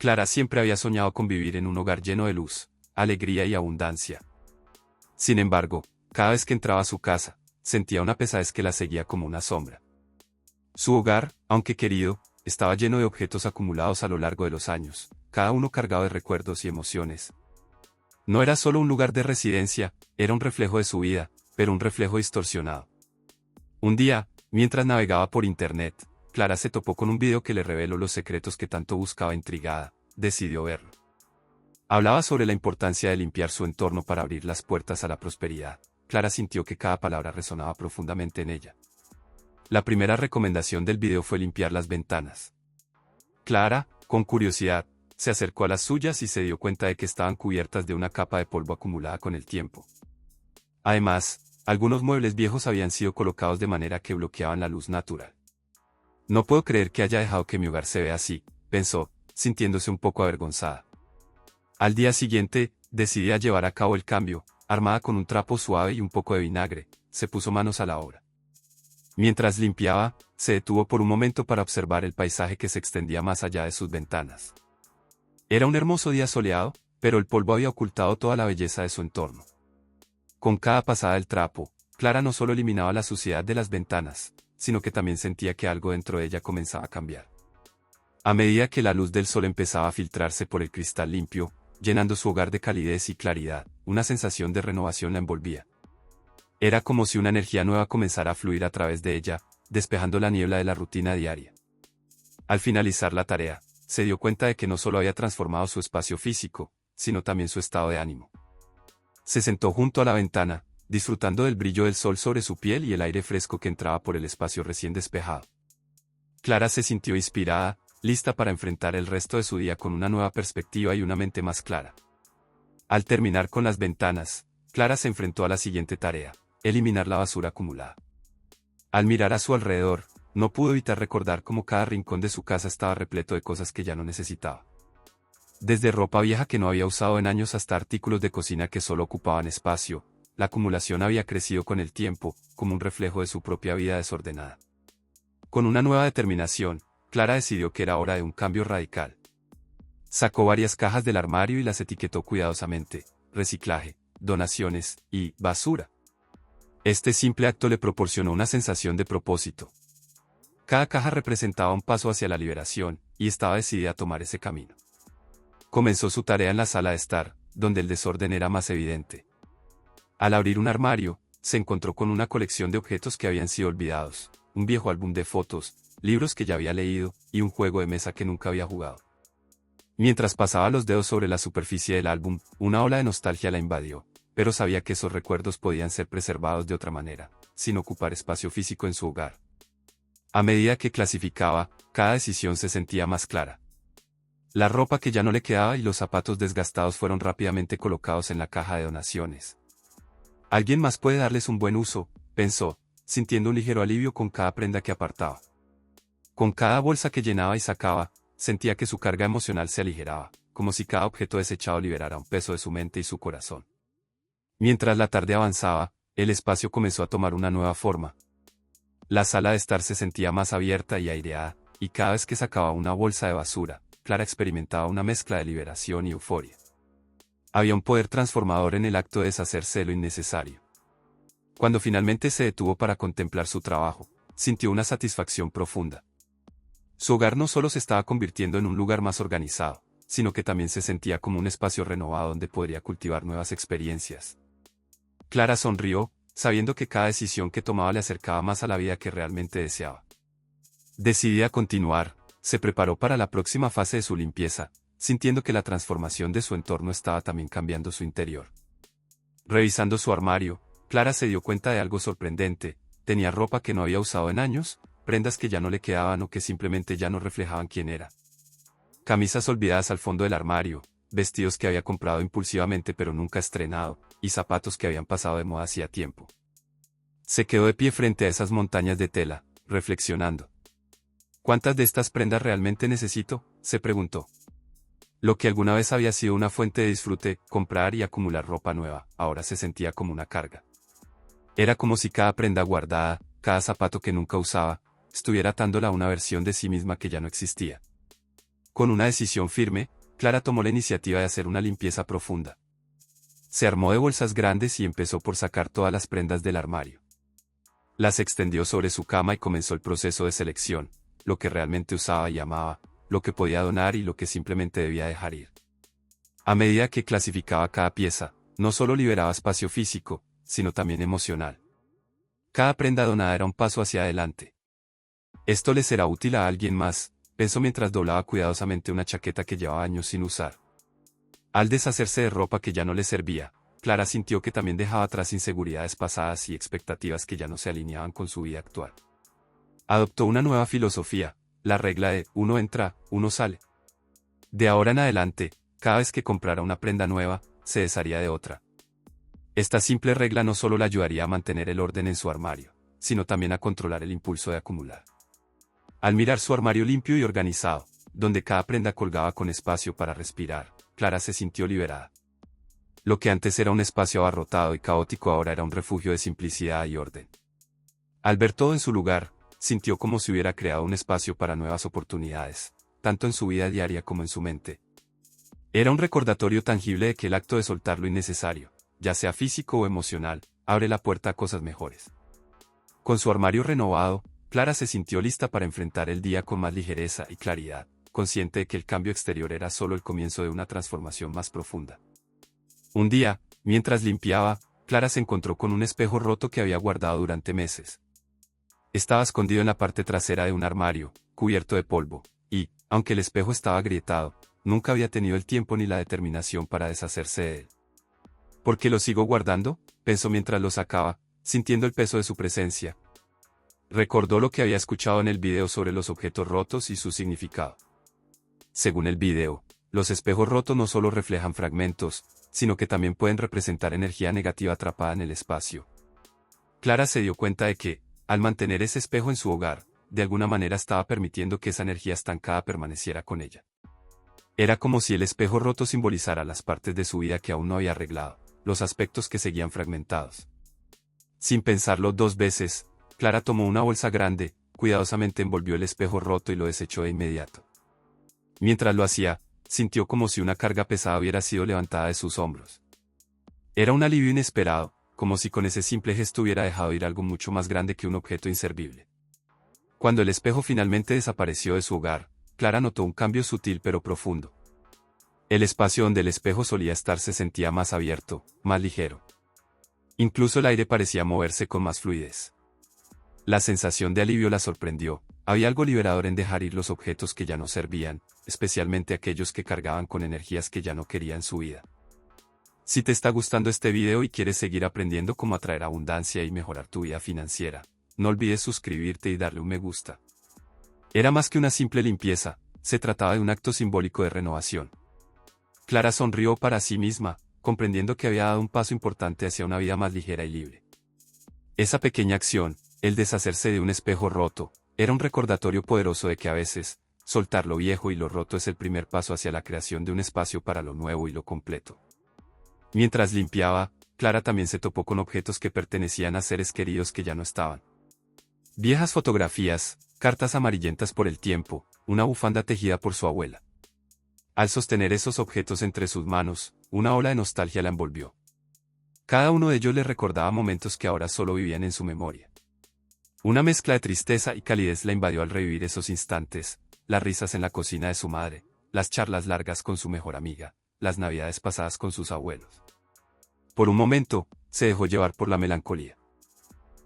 Clara siempre había soñado con vivir en un hogar lleno de luz, alegría y abundancia. Sin embargo, cada vez que entraba a su casa, sentía una pesadez que la seguía como una sombra. Su hogar, aunque querido, estaba lleno de objetos acumulados a lo largo de los años, cada uno cargado de recuerdos y emociones. No era solo un lugar de residencia, era un reflejo de su vida, pero un reflejo distorsionado. Un día, mientras navegaba por internet, Clara se topó con un video que le reveló los secretos que tanto buscaba intrigada. Decidió verlo. Hablaba sobre la importancia de limpiar su entorno para abrir las puertas a la prosperidad. Clara sintió que cada palabra resonaba profundamente en ella. La primera recomendación del video fue limpiar las ventanas. Clara, con curiosidad, se acercó a las suyas y se dio cuenta de que estaban cubiertas de una capa de polvo acumulada con el tiempo. Además, algunos muebles viejos habían sido colocados de manera que bloqueaban la luz natural. No puedo creer que haya dejado que mi hogar se vea así, pensó, sintiéndose un poco avergonzada. Al día siguiente, decidía llevar a cabo el cambio, armada con un trapo suave y un poco de vinagre, se puso manos a la obra. Mientras limpiaba, se detuvo por un momento para observar el paisaje que se extendía más allá de sus ventanas. Era un hermoso día soleado, pero el polvo había ocultado toda la belleza de su entorno. Con cada pasada del trapo, Clara no solo eliminaba la suciedad de las ventanas, sino que también sentía que algo dentro de ella comenzaba a cambiar. A medida que la luz del sol empezaba a filtrarse por el cristal limpio, llenando su hogar de calidez y claridad, una sensación de renovación la envolvía. Era como si una energía nueva comenzara a fluir a través de ella, despejando la niebla de la rutina diaria. Al finalizar la tarea, se dio cuenta de que no solo había transformado su espacio físico, sino también su estado de ánimo. Se sentó junto a la ventana, disfrutando del brillo del sol sobre su piel y el aire fresco que entraba por el espacio recién despejado. Clara se sintió inspirada, lista para enfrentar el resto de su día con una nueva perspectiva y una mente más clara. Al terminar con las ventanas, Clara se enfrentó a la siguiente tarea: eliminar la basura acumulada. Al mirar a su alrededor, no pudo evitar recordar cómo cada rincón de su casa estaba repleto de cosas que ya no necesitaba. Desde ropa vieja que no había usado en años hasta artículos de cocina que solo ocupaban espacio, la acumulación había crecido con el tiempo, como un reflejo de su propia vida desordenada. Con una nueva determinación, Clara decidió que era hora de un cambio radical. Sacó varias cajas del armario y las etiquetó cuidadosamente: reciclaje, donaciones y basura. Este simple acto le proporcionó una sensación de propósito. Cada caja representaba un paso hacia la liberación, y estaba decidida a tomar ese camino. Comenzó su tarea en la sala de estar, donde el desorden era más evidente. Al abrir un armario, se encontró con una colección de objetos que habían sido olvidados, un viejo álbum de fotos, libros que ya había leído, y un juego de mesa que nunca había jugado. Mientras pasaba los dedos sobre la superficie del álbum, una ola de nostalgia la invadió, pero sabía que esos recuerdos podían ser preservados de otra manera, sin ocupar espacio físico en su hogar. A medida que clasificaba, cada decisión se sentía más clara. La ropa que ya no le quedaba y los zapatos desgastados fueron rápidamente colocados en la caja de donaciones. Alguien más puede darles un buen uso, pensó, sintiendo un ligero alivio con cada prenda que apartaba. Con cada bolsa que llenaba y sacaba, sentía que su carga emocional se aligeraba, como si cada objeto desechado liberara un peso de su mente y su corazón. Mientras la tarde avanzaba, el espacio comenzó a tomar una nueva forma. La sala de estar se sentía más abierta y aireada, y cada vez que sacaba una bolsa de basura, Clara experimentaba una mezcla de liberación y euforia. Había un poder transformador en el acto de deshacerse de lo innecesario. Cuando finalmente se detuvo para contemplar su trabajo, sintió una satisfacción profunda. Su hogar no solo se estaba convirtiendo en un lugar más organizado, sino que también se sentía como un espacio renovado donde podría cultivar nuevas experiencias. Clara sonrió, sabiendo que cada decisión que tomaba le acercaba más a la vida que realmente deseaba. Decidida a continuar, se preparó para la próxima fase de su limpieza, sintiendo que la transformación de su entorno estaba también cambiando su interior. Revisando su armario, Clara se dio cuenta de algo sorprendente: tenía ropa que no había usado en años, prendas que ya no le quedaban o que simplemente ya no reflejaban quién era. Camisas olvidadas al fondo del armario, vestidos que había comprado impulsivamente pero nunca estrenado, y zapatos que habían pasado de moda hacía tiempo. Se quedó de pie frente a esas montañas de tela, reflexionando. ¿Cuántas de estas prendas realmente necesito?, se preguntó. Lo que alguna vez había sido una fuente de disfrute, comprar y acumular ropa nueva, ahora se sentía como una carga. Era como si cada prenda guardada, cada zapato que nunca usaba, estuviera atándola a una versión de sí misma que ya no existía. Con una decisión firme, Clara tomó la iniciativa de hacer una limpieza profunda. Se armó de bolsas grandes y empezó por sacar todas las prendas del armario. Las extendió sobre su cama y comenzó el proceso de selección, lo que realmente usaba y amaba, lo que podía donar y lo que simplemente debía dejar ir. A medida que clasificaba cada pieza, no solo liberaba espacio físico, sino también emocional. Cada prenda donada era un paso hacia adelante. Esto le será útil a alguien más, pensó mientras doblaba cuidadosamente una chaqueta que llevaba años sin usar. Al deshacerse de ropa que ya no le servía, Clara sintió que también dejaba atrás inseguridades pasadas y expectativas que ya no se alineaban con su vida actual. Adoptó una nueva filosofía, la regla de uno entra, uno sale. De ahora en adelante, cada vez que comprara una prenda nueva, se desharía de otra. Esta simple regla no solo le ayudaría a mantener el orden en su armario, sino también a controlar el impulso de acumular. Al mirar su armario limpio y organizado, donde cada prenda colgaba con espacio para respirar, Clara se sintió liberada. Lo que antes era un espacio abarrotado y caótico ahora era un refugio de simplicidad y orden. Al ver todo en su lugar, sintió como si hubiera creado un espacio para nuevas oportunidades, tanto en su vida diaria como en su mente. Era un recordatorio tangible de que el acto de soltar lo innecesario, ya sea físico o emocional, abre la puerta a cosas mejores. Con su armario renovado, Clara se sintió lista para enfrentar el día con más ligereza y claridad, consciente de que el cambio exterior era solo el comienzo de una transformación más profunda. Un día, mientras limpiaba, Clara se encontró con un espejo roto que había guardado durante meses. Estaba escondido en la parte trasera de un armario, cubierto de polvo, y, aunque el espejo estaba agrietado, nunca había tenido el tiempo ni la determinación para deshacerse de él. ¿Por qué lo sigo guardando?, pensó mientras lo sacaba, sintiendo el peso de su presencia. Recordó lo que había escuchado en el video sobre los objetos rotos y su significado. Según el video, los espejos rotos no solo reflejan fragmentos, sino que también pueden representar energía negativa atrapada en el espacio. Clara se dio cuenta de que, al mantener ese espejo en su hogar, de alguna manera estaba permitiendo que esa energía estancada permaneciera con ella. Era como si el espejo roto simbolizara las partes de su vida que aún no había arreglado, los aspectos que seguían fragmentados. Sin pensarlo dos veces, Clara tomó una bolsa grande, cuidadosamente envolvió el espejo roto y lo desechó de inmediato. Mientras lo hacía, sintió como si una carga pesada hubiera sido levantada de sus hombros. Era un alivio inesperado, como si con ese simple gesto hubiera dejado ir algo mucho más grande que un objeto inservible. Cuando el espejo finalmente desapareció de su hogar, Clara notó un cambio sutil pero profundo. El espacio donde el espejo solía estar se sentía más abierto, más ligero. Incluso el aire parecía moverse con más fluidez. La sensación de alivio la sorprendió. Había algo liberador en dejar ir los objetos que ya no servían, especialmente aquellos que cargaban con energías que ya no quería en su vida. Si te está gustando este video y quieres seguir aprendiendo cómo atraer abundancia y mejorar tu vida financiera, no olvides suscribirte y darle un me gusta. Era más que una simple limpieza, se trataba de un acto simbólico de renovación. Clara sonrió para sí misma, comprendiendo que había dado un paso importante hacia una vida más ligera y libre. Esa pequeña acción, el deshacerse de un espejo roto, era un recordatorio poderoso de que a veces, soltar lo viejo y lo roto es el primer paso hacia la creación de un espacio para lo nuevo y lo completo. Mientras limpiaba, Clara también se topó con objetos que pertenecían a seres queridos que ya no estaban. Viejas fotografías, cartas amarillentas por el tiempo, una bufanda tejida por su abuela. Al sostener esos objetos entre sus manos, una ola de nostalgia la envolvió. Cada uno de ellos le recordaba momentos que ahora solo vivían en su memoria. Una mezcla de tristeza y calidez la invadió al revivir esos instantes, las risas en la cocina de su madre, las charlas largas con su mejor amiga, las navidades pasadas con sus abuelos. Por un momento, se dejó llevar por la melancolía.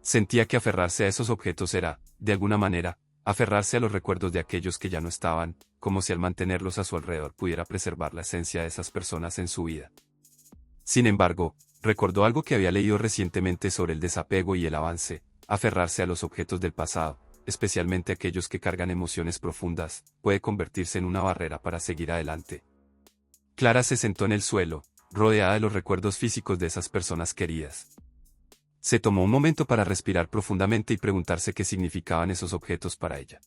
Sentía que aferrarse a esos objetos era, de alguna manera, aferrarse a los recuerdos de aquellos que ya no estaban, como si al mantenerlos a su alrededor pudiera preservar la esencia de esas personas en su vida. Sin embargo, recordó algo que había leído recientemente sobre el desapego y el avance. Aferrarse a los objetos del pasado, especialmente aquellos que cargan emociones profundas, puede convertirse en una barrera para seguir adelante. Clara se sentó en el suelo, rodeada de los recuerdos físicos de esas personas queridas. Se tomó un momento para respirar profundamente y preguntarse qué significaban esos objetos para ella.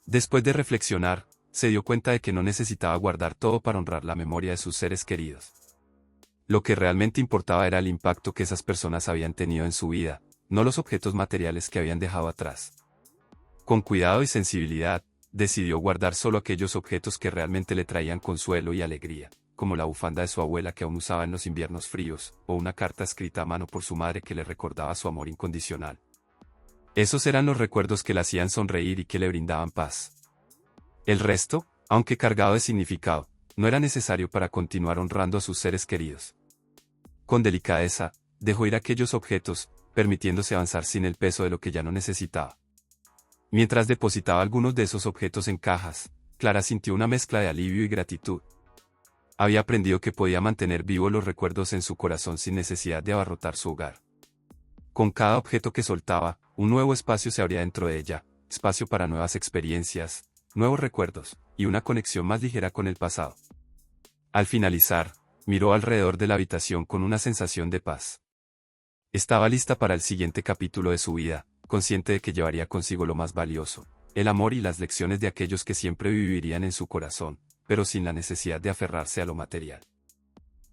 Después de reflexionar, se dio cuenta de que no necesitaba guardar todo para honrar la memoria de sus seres queridos. Lo que realmente importaba era el impacto que esas personas habían tenido en su vida, no los objetos materiales que habían dejado atrás. Con cuidado y sensibilidad, decidió guardar solo aquellos objetos que realmente le traían consuelo y alegría, como la bufanda de su abuela que aún usaba en los inviernos fríos, o una carta escrita a mano por su madre que le recordaba su amor incondicional. Esos eran los recuerdos que le hacían sonreír y que le brindaban paz. El resto, aunque cargado de significado, no era necesario para continuar honrando a sus seres queridos. Con delicadeza, dejó ir aquellos objetos, permitiéndose avanzar sin el peso de lo que ya no necesitaba. Mientras depositaba algunos de esos objetos en cajas, Clara sintió una mezcla de alivio y gratitud. Había aprendido que podía mantener vivos los recuerdos en su corazón sin necesidad de abarrotar su hogar. Con cada objeto que soltaba, un nuevo espacio se abría dentro de ella, espacio para nuevas experiencias, nuevos recuerdos, y una conexión más ligera con el pasado. Al finalizar, miró alrededor de la habitación con una sensación de paz. Estaba lista para el siguiente capítulo de su vida, consciente de que llevaría consigo lo más valioso, el amor y las lecciones de aquellos que siempre vivirían en su corazón, pero sin la necesidad de aferrarse a lo material.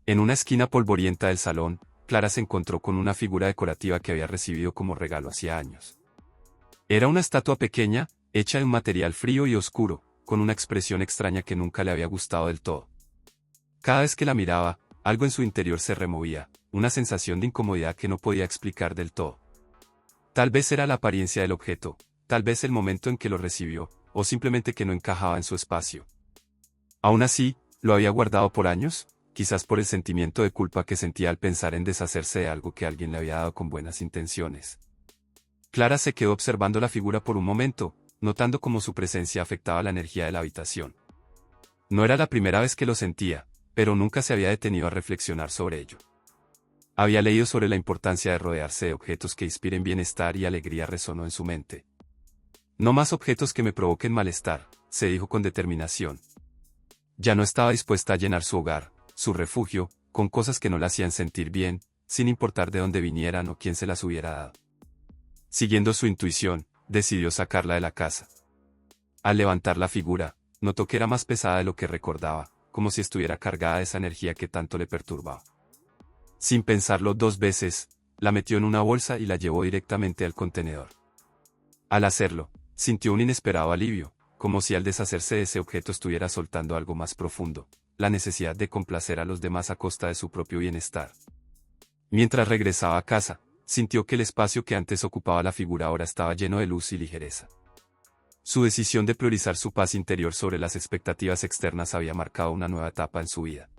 En una esquina polvorienta del salón, Clara se encontró con una figura decorativa que había recibido como regalo hacía años. Era una estatua pequeña, hecha de un material frío y oscuro, con una expresión extraña que nunca le había gustado del todo. Cada vez que la miraba, algo en su interior se removía, una sensación de incomodidad que no podía explicar del todo. Tal vez era la apariencia del objeto, tal vez el momento en que lo recibió, o simplemente que no encajaba en su espacio. Aún así, ¿lo había guardado por años? Quizás por el sentimiento de culpa que sentía al pensar en deshacerse de algo que alguien le había dado con buenas intenciones. Clara se quedó observando la figura por un momento, notando cómo su presencia afectaba la energía de la habitación. No era la primera vez que lo sentía, pero nunca se había detenido a reflexionar sobre ello. Había leído sobre la importancia de rodearse de objetos que inspiren bienestar y alegría, resonó en su mente. No más objetos que me provoquen malestar, se dijo con determinación. Ya no estaba dispuesta a llenar su hogar, su refugio, con cosas que no la hacían sentir bien, sin importar de dónde vinieran o quién se las hubiera dado. Siguiendo su intuición, decidió sacarla de la casa. Al levantar la figura, notó que era más pesada de lo que recordaba, como si estuviera cargada de esa energía que tanto le perturbaba. Sin pensarlo dos veces, la metió en una bolsa y la llevó directamente al contenedor. Al hacerlo, sintió un inesperado alivio, como si al deshacerse de ese objeto estuviera soltando algo más profundo, la necesidad de complacer a los demás a costa de su propio bienestar. Mientras regresaba a casa, sintió que el espacio que antes ocupaba la figura ahora estaba lleno de luz y ligereza. Su decisión de priorizar su paz interior sobre las expectativas externas había marcado una nueva etapa en su vida.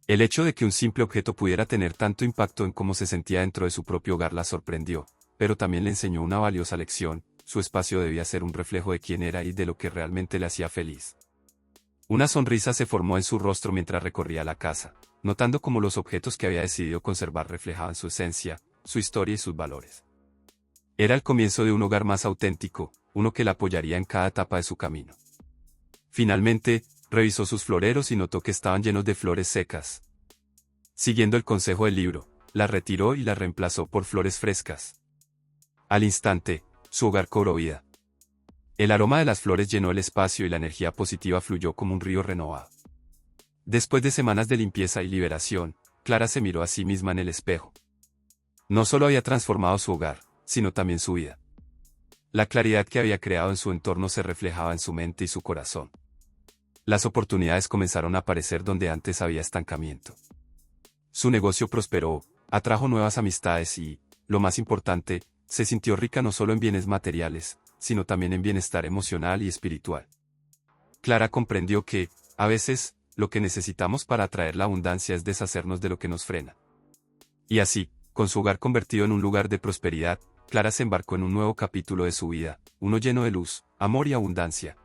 El hecho de que un simple objeto pudiera tener tanto impacto en cómo se sentía dentro de su propio hogar la sorprendió, pero también le enseñó una valiosa lección: su espacio debía ser un reflejo de quién era y de lo que realmente le hacía feliz. Una sonrisa se formó en su rostro mientras recorría la casa, notando cómo los objetos que había decidido conservar reflejaban su esencia, su historia y sus valores. Era el comienzo de un hogar más auténtico, uno que la apoyaría en cada etapa de su camino. Finalmente, revisó sus floreros y notó que estaban llenos de flores secas. Siguiendo el consejo del libro, las retiró y las reemplazó por flores frescas. Al instante, su hogar cobró vida. El aroma de las flores llenó el espacio y la energía positiva fluyó como un río renovado. Después de semanas de limpieza y liberación, Clara se miró a sí misma en el espejo. No solo había transformado su hogar, sino también su vida. La claridad que había creado en su entorno se reflejaba en su mente y su corazón. Las oportunidades comenzaron a aparecer donde antes había estancamiento. Su negocio prosperó, atrajo nuevas amistades y, lo más importante, se sintió rica no solo en bienes materiales, sino también en bienestar emocional y espiritual. Clara comprendió que, a veces, lo que necesitamos para atraer la abundancia es deshacernos de lo que nos frena. Y así, con su hogar convertido en un lugar de prosperidad, Clara se embarcó en un nuevo capítulo de su vida, uno lleno de luz, amor y abundancia,